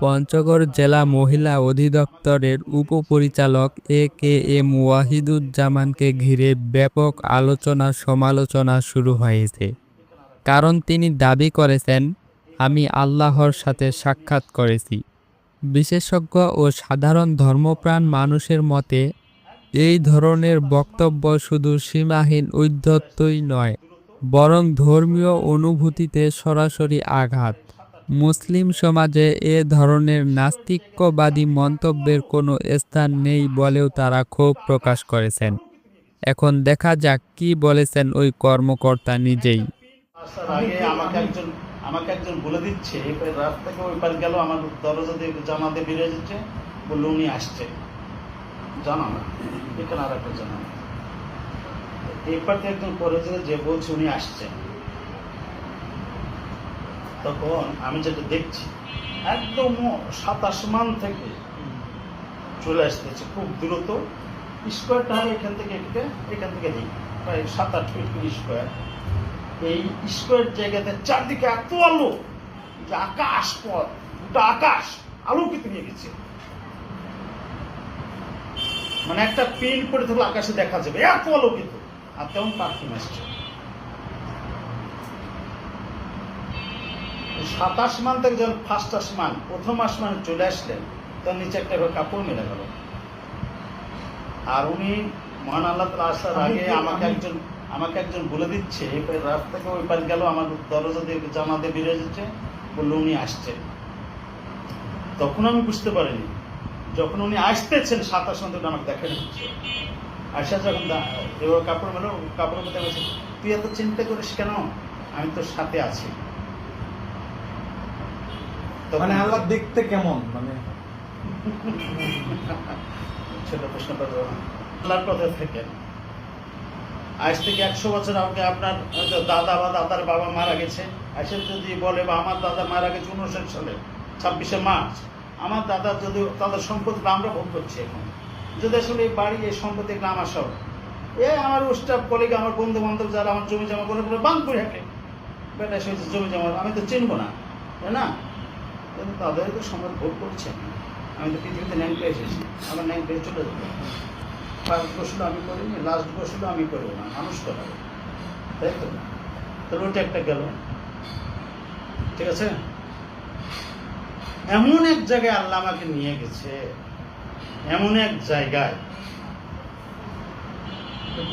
পঞ্চগড় জেলা মহিলা অধিদপ্তরের উপপরিচালক এ.কে.এম ওয়াহিদুজ্জামানকে ঘিরে ব্যাপক আলোচনা-সমালোচনা শুরু হয়েছে। কারণ তিনি দাবি করেছেন, "আমি আল্লাহর সাথে সাক্ষাৎ করেছি।" বিশেষজ্ঞ ও সাধারণ ধর্মপ্রাণ মানুষের মতে, এই ধরনের বক্তব্য শুধু সীমাহীন ঔদ্ধত্যই নয়, বরং ধর্মীয় অনুভূতিতে সরাসরি আঘাত। মুসলিম সমাজে এ ধরনের নাস্তিক্যবাদী মন্তব্যের কোনো স্থান নেই বলেও তারা ক্ষোভ প্রকাশ করেছেন। এখন দেখা যাক কি বলেছেন ওই কর্মকর্তা নিজেই। আমাকে একজন বলে দিচ্ছে, এপারে রাত থেকে ওই পার গেল, আমার দরজা দিয়ে জানা দিয়ে বেরিয়ে যাচ্ছে, বললো উনি আসছে। জানা না, এখানে আর একটা জানা না। এপার থেকে একজন পরে যে বলছে উনি আসছেন, তখন আমি যেটা দেখছি একদম 7 আসমান থেকে চলে আসতেছে খুব দ্রুত। স্কোয়ারটা হবে এখান থেকে নেই, প্রায় 7-8 ফিট স্কোয়ার। এই স্কোয়ার জায়গাতে চারদিকে এত আলো যে আকাশ পথ, গোটা আকাশ আলোকিত নিয়ে গেছে। মানে একটা পিন পড়ে থাকলে আকাশে দেখা যাবে, এত আলোকিত। আর তেমন পারফিউম আসছে। 7 আসমান থেকে যখন ফার্স্ট আসমান, প্রথম আসমানে চলে আসলেন, তখন নিচে একটা কাপড় মেলে গেল। আর উনি মহান আল্লাহ তাআলা আসার আগে আমাকে একজন বলে দিচ্ছে, এপারে রাত থেকে ওই পার গেল, আমার দরজা দিয়ে জানা দিয়ে বেরিয়ে যাচ্ছে, বললো উনি আসছেন। তখন আমি বুঝতে পারিনি, যখন উনি আসতেছেন 7 আসমান থেকে আমাকে দেখা দিচ্ছে। আসা যখন এবার কাপড় মেলো, কাপড়ের মধ্যে আমি, তুই এত চিন্তা করিস কেন, আমি তোর সাথে আছি। মানে আল্লাহ দেখতে কেমন? মানে ছোট প্রশ্ন করবো আল্লাহর কথা থেকে। আজ থেকে 100 বছর আগে আপনার দাদা বা দাদার বাবা মারা গেছে, এসে যদি বলে, বা আমার দাদা মারা গেছে 59 সালে 26শে মার্চ, আমার দাদা যদি তাদের সম্পত্তিটা আমরা ভোগ করছি এখন, যদি আসলে এই বাড়ি এই সম্পত্তি এগুলো আমার সব, আমার স্টাফ কলিগ, আমার বন্ধু বান্ধব যারা আমার জমি জমা করে বান করে থাকে, বেটা সে জমি জমা আমি তো চিনবো না, তাই না? কিন্তু তাদের তো সম্পদ ভোগ করছে। আমি তো পৃথিবীতে ন্যাং পেয়ে এসেছি, আমার ন্যাং পেয়ে চলে যাবে। ফার্স্ট গোসল আমি করিনি, লাস্ট গোসল আমি করবো না, মানুষ করাবো, তাই তো? তাহলে ওটা একটা গেল, ঠিক আছে? এমন এক জায়গায় আল্লাহ আমাকে নিয়ে গেছে, এমন এক জায়গায়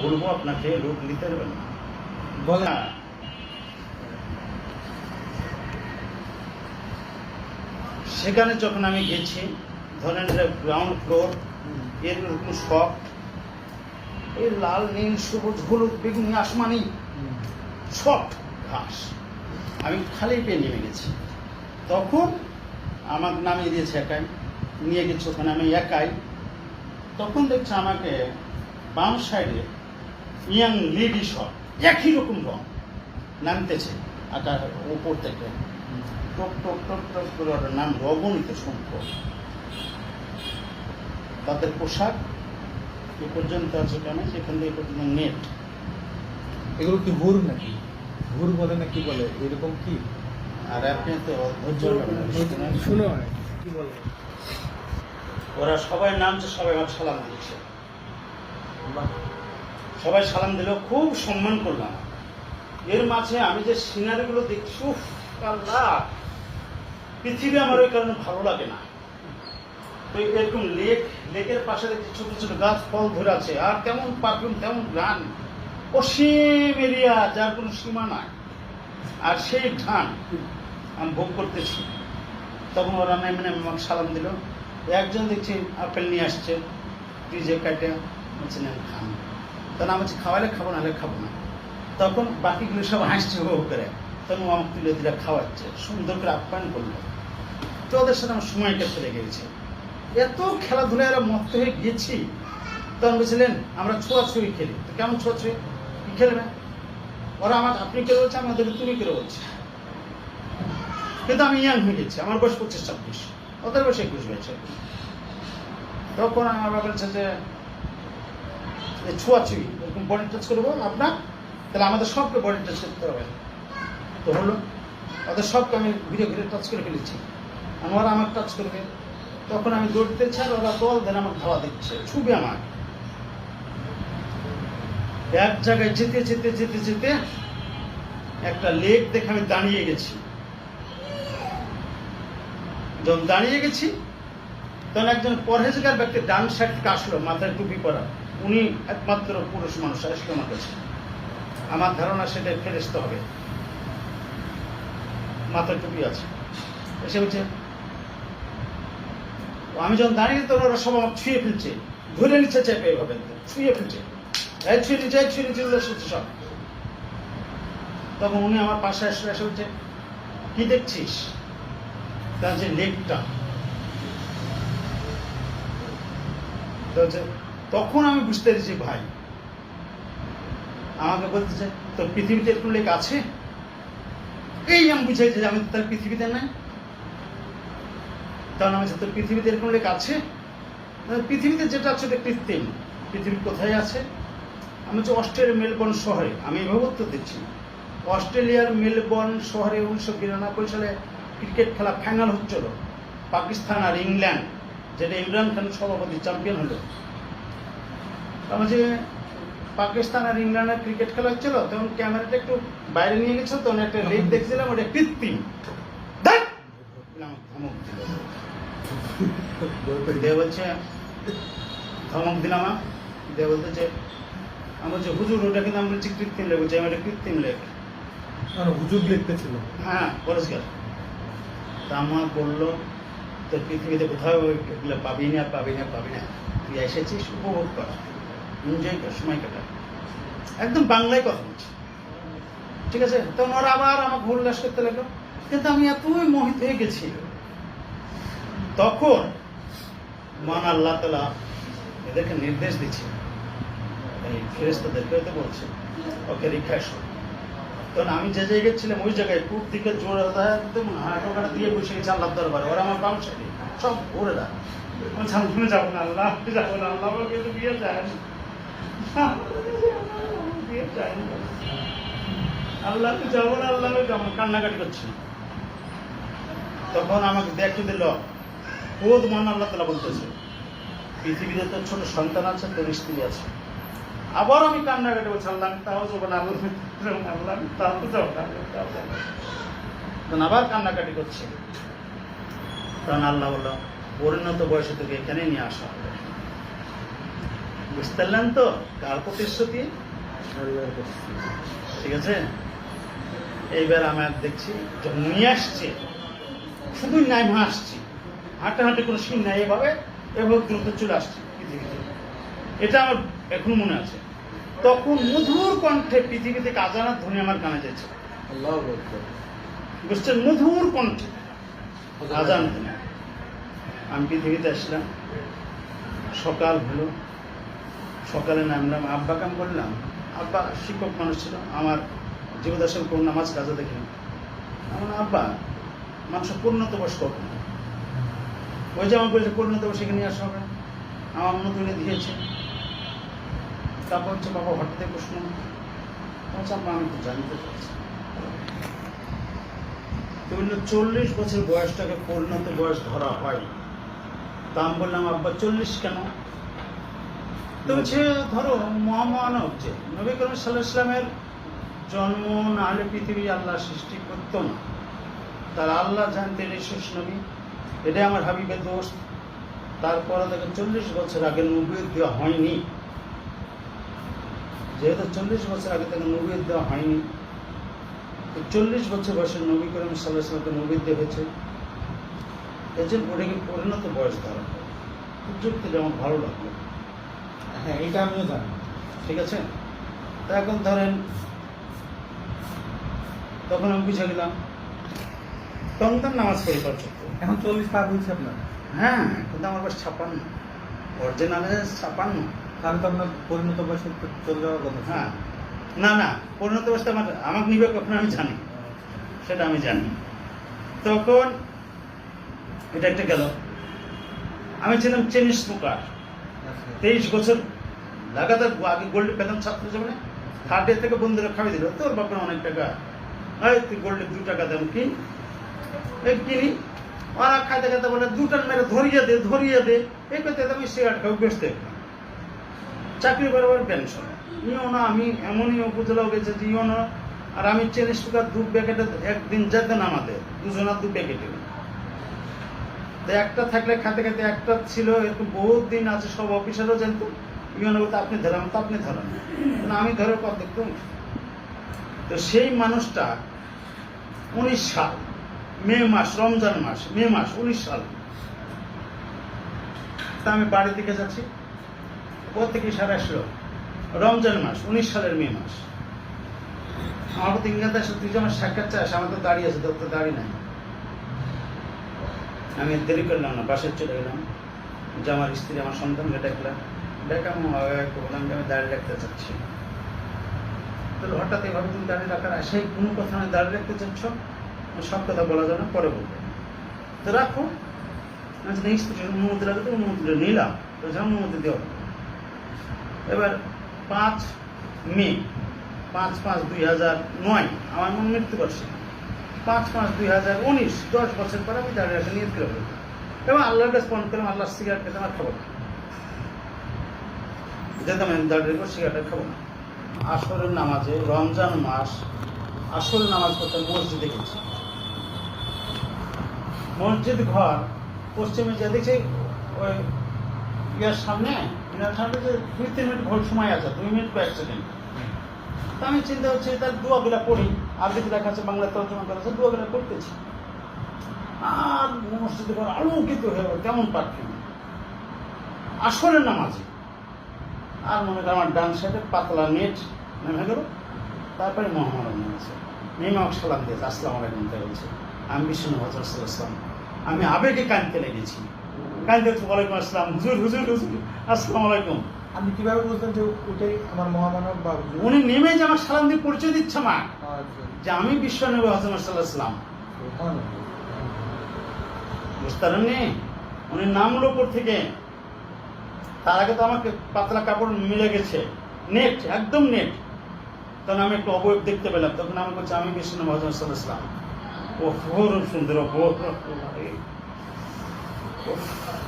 বলবো আপনাকে, লোক নিতে পারবেন না বলে। সেখানে যখন আমি গেছি, ধরেন গ্রাউন্ড ফ্লোর, এরকম সব এই লাল নীল সবুজ হলুদ বেগুনি আসমানি সব ঘাস, আমি খালি পেয়ে নেমে গেছি। তখন আমাকে নামিয়ে দিয়েছে একাই, নিয়ে গেছে ওখানে, আমি একাই। তখন দেখছি আমাকে বাম সাইডে ইয়াং লেডি সব একই রকম রং নামতেছে আকার উপর থেকে, টক টক টক টক করে, ওটার নাম অগণিত সংখ্যক। তাদের পোশাক এ পর্যন্ত আছে কেন, সেখান থেকে পর্যন্ত নেট। এগুলো কি হুর নাকি? হুর বলে না কি বলে, এরকম কি? আর আপনি তো শুনো কি বলে, ওরা সবাই নামছে, সবাই আমার সালাম দিচ্ছে, সবাই সালাম দিল, খুব সম্মান করলাম। এর মাঝে আমি যে সিনারিগুলো দেখছি, আল্লাহ, পৃথিবী আমার ওই কারণে ভালো লাগে না। তো এরকম লেকের পাশে দেখছি ছোট ছোট গাছ ফল ধরে আছে, আর তেমন পারফিউম, তেমন গান, অসীম এরিয়া, যার কোনো সীমা নাই। আর সেই ধান আমি ভোগ করতেছি। তখন ওরা মানে আমাকে সালাম দিল। একজন দেখছি আপেল নিয়ে আসছে, ফ্রিজে কাটে, বলছেন খান। তখন আমি বলছি, খাওয়ালে খাবো, না হলে খাবো না। তখন বাকিগুলো সব হাসছে ভোগ করে, তখন আমাকে তুলে দিলে খাওয়াচ্ছে, সুন্দর করে আপ্যায়ন করলো। তো ওদের সাথে আমার সময়টা চলে গেছে, এত খেলাধুলায় এরা মত্ত হয়ে গিয়েছি। তখন বলছিলেন আমরা ছোঁয়াছুঁয়ি খেলি। তো কেমন ছোঁয়াছুঁয়ি, কি খেলবে? ওরা আমার আপনি কেড়ে বলছে, আমি ওদের তুমি কেড়ে বলছি। কিন্তু আমি ইয়াং হয়ে গেছি, আমার বয়স 25-26, ওদের বয়স 21 হয়েছে। তখন আমার বলছে যে ছোঁয়াছুঁয়ি, এরকম বডি টাচ করবো আপনার, তাহলে আমাদের সবকে বডি টাচ করতে হবে। তো হলো, ওদের সবকে আমি ঘিরে ঘিরে টাচ করে ফেলেছি। আমার আমার টাচ করবে, তখন আমি দৌড়তেছি আর ওরা দল দেন আমার ধাওয়া দিচ্ছে, ছুবে আমার। এক জায়গায় যেতে যেতে যেতে যেতে একটা লেক দেখে আমি দাঁড়িয়ে গেছি। যখন দাঁড়িয়ে গেছি তখন একজন পরহেজগার ব্যক্তি ডান সাইড থেকে আসলো, মাথায় টুপি পরা, উনি একমাত্র পুরুষ মানুষ আসলো আমার কাছে। আমার ধারণা সেটা ফেরেশতা হবে, মাথায় টুপি আছে। এসে বলছে, আমি যখন দাঁড়িয়ে তো ওরা সব আমার ছুঁয়ে ফেলছে, ধরে নিচ্ছে চেপে, এভাবে ছুঁয়ে ফেলছে, ছুঁয়ে নিচে এসেছে সব। তখন উনি আমার পাশে এসে বলছে, কি দেখছিস? তার যে লেকটা, তখন আমি বুঝতে পেরেছি ভাই আমাকে বলতেছে, তোর পৃথিবীতে এরকম লেক আছে? এই আমি বুঝাইছি যে আমি তার পৃথিবীতে নাই। তখন আমি তোর পৃথিবীতে এরকম লেক আছে? পৃথিবীতে যেটা আছে ওটা কৃত্রিম, পৃথিবী কোথায় আছে? আমি হচ্ছে অস্ট্রেলিয়ার মেলবোর্ন শহরে, আমি এভাবে উত্তর দিচ্ছি। অস্ট্রেলিয়ার মেলবোর্ন শহরে 1992 সালে ক্রিকেট খেলা ফাইনাল হচ্ছিল, পাকিস্তান আর ইংল্যান্ড, যেটা ইমরান খান সভাপতি চ্যাম্পিয়ন হলো। আমার যে পাকিস্তান আর ইংল্যান্ডের ক্রিকেট খেলা হচ্ছিল, তখন ক্যামেরাটা একটু বাইরে নিয়ে গেছিল, তখন একটা লেক দেখছিলাম, ওটা কৃত্রিম। ধমক দিল, বলছে ধমক দিলাম, দিয়ে বলতেছে, আমার যে হুজুর, ওটা কিন্তু আমি বলছি কৃত্রিম লেক, বলছে এটা কৃত্রিম লেক। হুজুর লিখতে ছিল, হ্যাঁ পরিষ্কার। তা আমার বললো, তোর পৃথিবীতে কোথাও এগুলো পাবি না, তুই এসেছিস উপভোগ কর, এনজয় কর, সময় কাটা। একদম বাংলায় কথা বলছি, ঠিক আছে? তখন ওরা আবার আমাকে উল্লাস করতে লাগলো, কিন্তু আমি এতই মোহিত হয়ে গেছি। তখন মান আল্লাহ তাআলা এদেরকে নির্দেশ দিচ্ছে, এই ফেরেশতাদেরকে তো বলছে, ওকে রেখে আসো। তখন আমি যে জায়গায় ছিলাম ওই জায়গায় পূব দিকে জোর একদম হাঁটোকাটা দিয়ে বসে গেছে আল্লাহ দরবারে, ওরা আমার বাম সাথে সব ওরেরা। আমি যাবো না, আল্লাহ যাবো না, আল্লাহ আমাকে তো বিয়ে যায় না, বিয়ে যায় না, আল্লাহ তো যাবো না, আল্লাহ যাবো, কান্নাকাটি করছি। তখন আমাকে দেখতে দিল, খোদ মান আল্লাহ তাআলা বলতেছে, পৃথিবীতে তোর ছোট সন্তান আছে, তোর স্ত্রী আছে। আবার আমি কান্নাকাটি বলছি, আল্লাহ আমি তাও যাবো না, আল্লাহ আমি তাও যাবো না, তখন আবার কান্নাকাটি করছে। তখন আল্লাহ বললো, পরিণত বয়সে তোকে এখানে নিয়ে আসা হবে। বুঝতে পারলেন তো কার প্রতিশ্রুতি? ঠিক আছে? এইবার আমি দেখছি যখন নিয়ে আসছে, শুধু নাইমা আসছি, হাঁটাহাঁটি কোনো সিন নাই, এভাবে দ্রুত চলে আসছি পৃথিবীতে। এটা আমার এখন মনে আছে। তখন মধুর কণ্ঠে পৃথিবী থেকে আজানের ধ্বনি আমার কানে যাচ্ছে, বুঝছেন? মধুর কণ্ঠে আজান ধ্বনি। আমি পৃথিবীতে আসলাম, সকাল হলো, সকালে নামলাম, আব্বা কাম করলাম। আব্বা শিক্ষক মানুষ ছিল, আমার জীবদাসের কোন নামাজ কাজে দেখিনি। আমার আব্বা মানুষের পরিণত বয়স কখন, ওই যে আমার বলছে পরিণত বয়স এখানে আসা হবে, আমার মনে তুলে দিয়েছে। তারপর হচ্ছে বাবা হঠাৎ প্রশ্ন, আব্বা আমি তো জানতে চাচ্ছি, তো বললো 40 বছর বয়সটাকে পরিণত বয়স ধরা হয়। তা আমি বললাম, আব্বা 40 কেন? তো হচ্ছে ধরো মহামানব যে নবী করিম সাল্লাল্লাহু আলাইহি ওয়াসাল্লামের জন্ম না হলে পৃথিবী আল্লাহ সৃষ্টি করতো না। তার আল্লাহ জানতেন এই শেষ নবী, এটাই আমার হাবিবের দোষ। তারপরে তাকে 40 বছর আগে নবুয়ত দেওয়া হয়নি, যেহেতু 40 বছর আগে তাকে নবুয়ত দেওয়া হয়নি, 40 বছর বয়সের নবী করিম সাল্লাল্লাহু আলাইহি ওয়াসাল্লামকে নবুয়ত দেওয়া হয়েছে, এই জন্য ওটাকে পরিণত বয়স ধরা হয়। যুক্তিটা আমার ভালো লাগলো। হ্যাঁ এটা আমিও জানি, ঠিক আছে? তা এখন ধরেন, তখন আমি বুঝে গেলাম, তখন তার নামাজ পড়ে পারছো। এখন 40 পার হয়েছে আপনার? হ্যাঁ, কিন্তু আমার বয়স 56, অরিজিনালে 56। তাহলে তো আপনার পরিণত বয়সে চলে যাওয়ার কথা। হ্যাঁ, না পরিণত বয়সটা আমাকে নিবে কখন আমি জানি, সেটা আমি জানি। তখন এটা একটা গেল। আমি ছিলাম চেন স্মোকার, 23 বছর লাগাতার। আগে গোল্ড পেতাম ছাত্র জীবনে, হার্ডে থেকে বন্ধুরা খাওয়াই দিল, তোর বাপের অনেক টাকা, তুই গোল্ডে 2 টাকা দাম কিনি, ওরা খাইতে খাইতে বলে দুটান মেরে ধরিয়ে দে এই করতে আমি সিগারেট খাই বেসতে চাকরি বরাবর পেনশন ইও না আমি এমনই উপজেলাও গেছে যে ইও না আর আমি 40 টাকার 2 প্যাকেটে একদিন যেতেন আমাদের দুজনের 2 প্যাকেটে তো একটা থাকলে খাতে খাতে একটা ছিল এরকম বহুত দিন আছে সব অফিসারও জানতো ইউনো বলতে আপনি ধরেন তো আপনি ধরেন না আমি ধরে পর দেখতাম তো সেই মানুষটা 19 সাল মে মাস রমজান মাস মে মাস 19 সাল তা আমি বাড়ি থেকে যাচ্ছি কোথা থেকে সারা আসলো রমজান মাস 19 সালের মে মাস আমার প্রতি ইংরেজি আসলে তুই যে আমার সাক্ষাৎ চাস আমার তো দাঁড়িয়ে আছে তোর তো দাঁড়িয়ে নাই আমি দেরি করলাম না বাসায় চলে গেলাম যে আমার স্ত্রী আমার সন্তানকে ডাকলাম বললাম যে আমি দাঁড়িয়ে রাখতে চাচ্ছি তাহলে হঠাৎ এভাবে তুমি দাঁড়িয়ে রাখার আশায় কোনো কথা আমি দাঁড়িয়ে রাখতে চাচ্ছ সব কথা বলা যায় না পরে বলবো তো রাখো স্ত্রীর অনুমতি লাগবে তো অনুমতিটা নিলাম তো অনুমতি দেওয়া এবার 5 মে 5/5/2009 আমার মৃত্যুবার্ষিকী 5/5/2019 10 বছর পর আমি দাঁড়িয়ে রাখা নিয়ে ফিরে বলবো এবং আল্লাহর কাছে ফোন করলাম আল্লাহ সিগারেট খেতে আমার খাবো না যেতাম আমি দাঁড়িয়ে রেখে সিগারেট খাবো না আসরের নামাজে রমজান মাস আসরের নামাজ পড়তে মসজিদে গেছি মসজিদ ঘর পশ্চিমে যে দেখছি ওই ইয়ার সামনে যে 2-3 মিনিট ভোট সময় আছে 2 মিনিট 1 সেকেন্ড তা আমি চিন্তা হচ্ছে তার দোয়াগুলা পড়ি আরবিতে লেখা আছে বাংলা তর্জমা করা আছে দোয়াগুলা পড়তেছি আর মসজিদে ঘর আলোকিত হয়ে কেমন পারফিউম আসরের নামাজে আর মনে করেন আমার ডান সাইডে পাতলা নেট নেমে গেল তারপরে মোহাম্মদ নেমেছে নেমে আমাকে সালাম দিয়েছে আসসালামু আলাইকুম তাই বলছে আমি বিষ্ণু হজরত আমি আবেগে কাঁদতে লেগেছি কাঁদতে ওয়ালাইকুম আসসালাম হুজুর হুজুর হুজুর আসসালামু আলাইকুম আপনি কিভাবে বুঝলেন যে ওইটাই আমার মহামানব বা উনি নেমে যে আমার সালাম দিয়ে পরিচয় দিচ্ছে মা যে আমি বিশ্বনবী হজরত সাল্লাল্লাহু বুঝতে পারেননি উনি নামলো উপর থেকে তার আগে তো আমাকে পাতলা কাপড় মিলে গেছে নেট একদম নেট তখন আমি একটু অবয়ব দেখতে পেলাম তখন আমি বলছি আমি বিষ্ণু হজরত সাল্লাল্লাহু ও খুব সুন্দর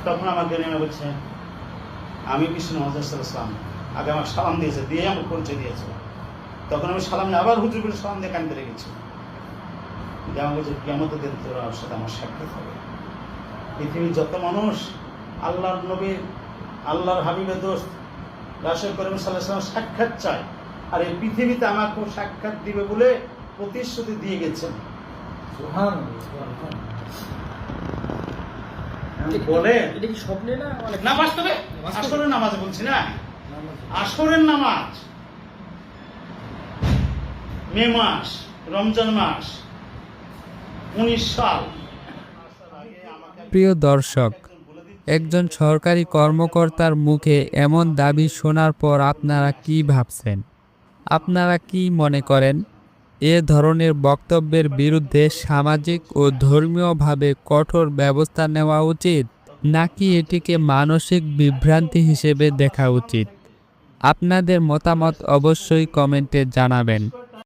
তখন আমাকে নেমে বলছে আমি বিষ্ণু হজরত সাল্লাল্লাহু আগে আমার সালাম দিয়েছে দিয়ে আমার পরিচয় দিয়েছে তখন আমি সালাম আবার হুজুর বলে সালাম দিয়ে কানতে লেগেছি যে আমার বলছে কিয়ামতের দিন তোর সাথে আমার সাক্ষাৎ হবে পৃথিবীর যত মানুষ আল্লাহর নবীর আল্লাহর হাবিবের দোস্ত রাসূল করিম সাল্লাল্লাহু আলাইহি ওয়াসাল্লাম সাক্ষাৎ চায় আর এই পৃথিবীতে আমাকে সাক্ষাৎ দিবে বলে প্রতিশ্রুতি দিয়ে গেছেন বলে এটা কি স্বপ্নে না না বাস্তবে আসরের নামাজ বলছি না আসরের নামাজ মে মাস রমজান মাস 19 সাল প্রিয় দর্শক, একজন সরকারি কর্মকর্তার মুখে এমন দাবি শোনার পর আপনারা কি ভাবছেন? আপনারা কি মনে করেন এ ধরনের বক্তব্যের বিরুদ্ধে সামাজিক ও ধর্মীয়ভাবে কঠোর ব্যবস্থা নেওয়া উচিত নাকি এটিকে মানসিক বিভ্রান্তি হিসেবে দেখা উচিত? আপনাদের মতামত অবশ্যই কমেন্টে জানাবেন।